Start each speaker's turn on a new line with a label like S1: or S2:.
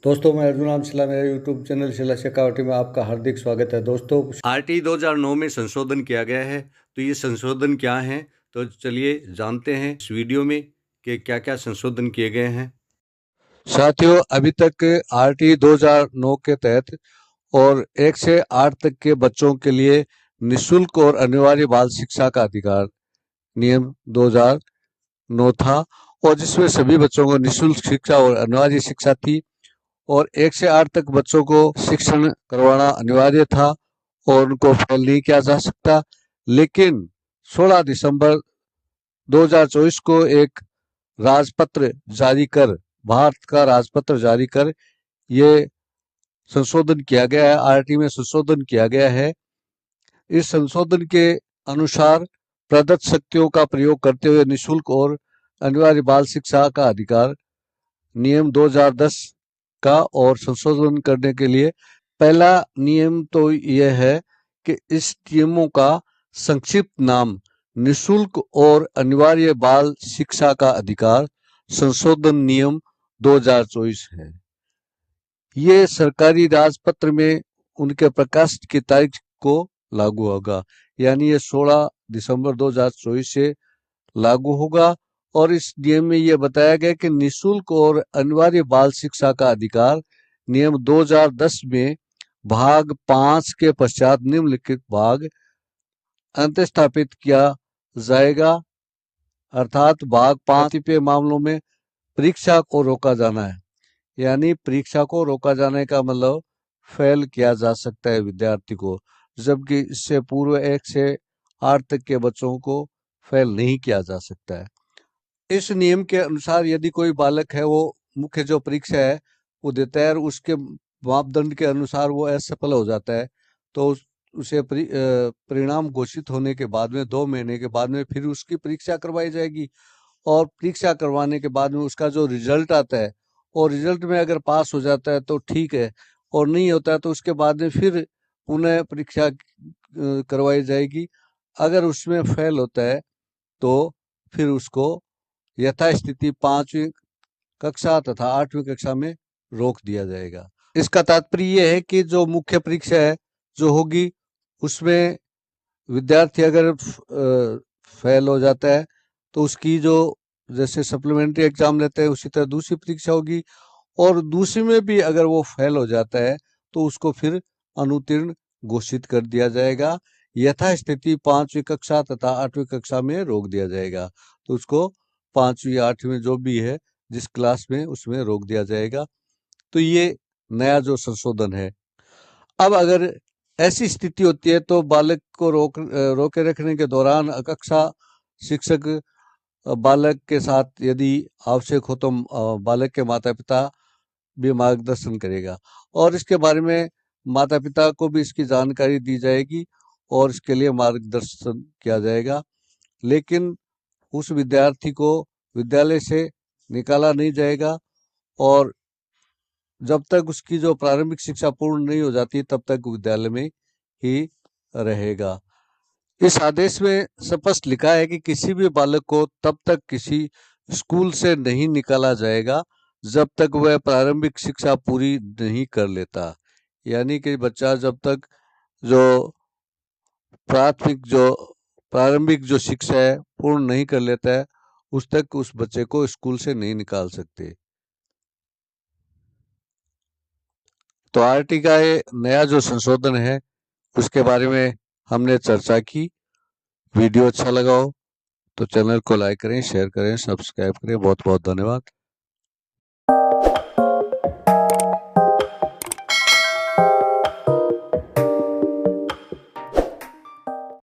S1: दोस्तों, मैं अर्जुन आमशिला, मेरे यूट्यूब चैनल शिला शेखावटी में आपका हार्दिक स्वागत है। दोस्तों,
S2: आरटी 2009 में संशोधन किया गया है। तो ये संशोधन क्या है, तो चलिए जानते हैं इस वीडियो में कि क्या क्या संशोधन किए गए हैं।
S3: साथियों, अभी तक आरटी 2009 के तहत और 1 से 8 तक के बच्चों के लिए निःशुल्क और अनिवार्य बाल शिक्षा का अधिकार नियम 2009 था, और जिसमें सभी बच्चों को निःशुल्क शिक्षा और अनिवार्य शिक्षा थी, और 1 से 8 तक बच्चों को शिक्षण करवाना अनिवार्य था और उनको फेल नहीं किया जा सकता। लेकिन 16 दिसंबर 2024 को एक राजपत्र जारी कर, भारत का राजपत्र जारी कर, ये संशोधन किया गया है। आरटी में संशोधन किया गया है। इस संशोधन के अनुसार प्रदत्त शक्तियों का प्रयोग करते हुए निःशुल्क और अनिवार्य बाल शिक्षा का अधिकार नियम 2010 का और संशोधन करने के लिए पहला नियम तो यह है कि इस नियमों का संक्षिप्त नाम निःशुल्क और अनिवार्य बाल शिक्षा का अधिकार संशोधन नियम 2024 है। ये सरकारी राजपत्र में उनके प्रकाशित की तारीख को लागू होगा, यानी ये 16 दिसंबर 2024 से लागू होगा। और इस नियम में यह बताया गया कि निःशुल्क और अनिवार्य बाल शिक्षा का अधिकार नियम 2010 में भाग 5 के पश्चात निम्नलिखित भाग अंतस्थापित किया जाएगा। अर्थात भाग 5 पे मामलों में परीक्षा को रोका जाना है, यानी परीक्षा को रोका जाने का मतलब फेल किया जा सकता है विद्यार्थी को, जबकि इससे पूर्व 1 से 8 तक के बच्चों को फेल नहीं किया जा सकता है। इस नियम के अनुसार यदि कोई बालक है, वो मुख्य जो परीक्षा है वो देता है और उसके मापदंड के अनुसार वो असफल हो जाता है, तो उसे परिणाम घोषित होने के बाद में 2 महीने के बाद में फिर उसकी परीक्षा करवाई जाएगी। और परीक्षा करवाने के बाद में उसका जो रिजल्ट आता है, और रिजल्ट में अगर पास हो जाता है तो ठीक है, और नहीं होता है तो उसके बाद में फिर पुनः परीक्षा करवाई जाएगी। अगर उसमें फेल होता है तो फिर उसको यथास्थिति 5वीं कक्षा तथा 8वीं कक्षा में रोक दिया जाएगा। इसका तात्पर्य यह है कि जो मुख्य परीक्षा है जो होगी, उसमें विद्यार्थी अगर फेल हो जाता है तो उसकी जो जैसे सप्लीमेंट्री एग्जाम लेते हैं उसी तरह दूसरी परीक्षा होगी, और दूसरी में भी अगर वो फेल हो जाता है तो उसको फिर अनुत्तीर्ण घोषित कर दिया जाएगा। यथास्थिति 5वीं कक्षा तथा 8वीं कक्षा में रोक दिया जाएगा, तो उसको 5वीं 8वीं जो भी है जिस क्लास में उसमें रोक दिया जाएगा। तो ये नया जो संशोधन है। अब अगर ऐसी स्थिति होती है तो बालक को रोके रखने के दौरान कक्षा शिक्षक बालक के साथ यदि आवश्यक हो तो बालक के माता पिता भी मार्गदर्शन करेगा, और इसके बारे में माता पिता को भी इसकी जानकारी दी जाएगी और इसके लिए मार्गदर्शन किया जाएगा। लेकिन उस विद्यार्थी को विद्यालय से निकाला नहीं जाएगा, और जब तक उसकी जो प्रारंभिक शिक्षा पूर्ण नहीं हो जाती तब तक विद्यालय में ही रहेगा। इस आदेश में स्पष्ट लिखा है कि किसी भी बालक को तब तक किसी स्कूल से नहीं निकाला जाएगा जब तक वह प्रारंभिक शिक्षा पूरी नहीं कर लेता। यानी कि बच्चा जब तक जो प्रारंभिक जो शिक्षा है पूर्ण नहीं कर लेता है, उस तक उस बच्चे को स्कूल से नहीं निकाल सकते। तो आरटी का ये नया जो संशोधन है उसके बारे में हमने चर्चा की। वीडियो अच्छा लगा हो तो चैनल को लाइक करें, शेयर करें, सब्सक्राइब करें। बहुत बहुत धन्यवाद।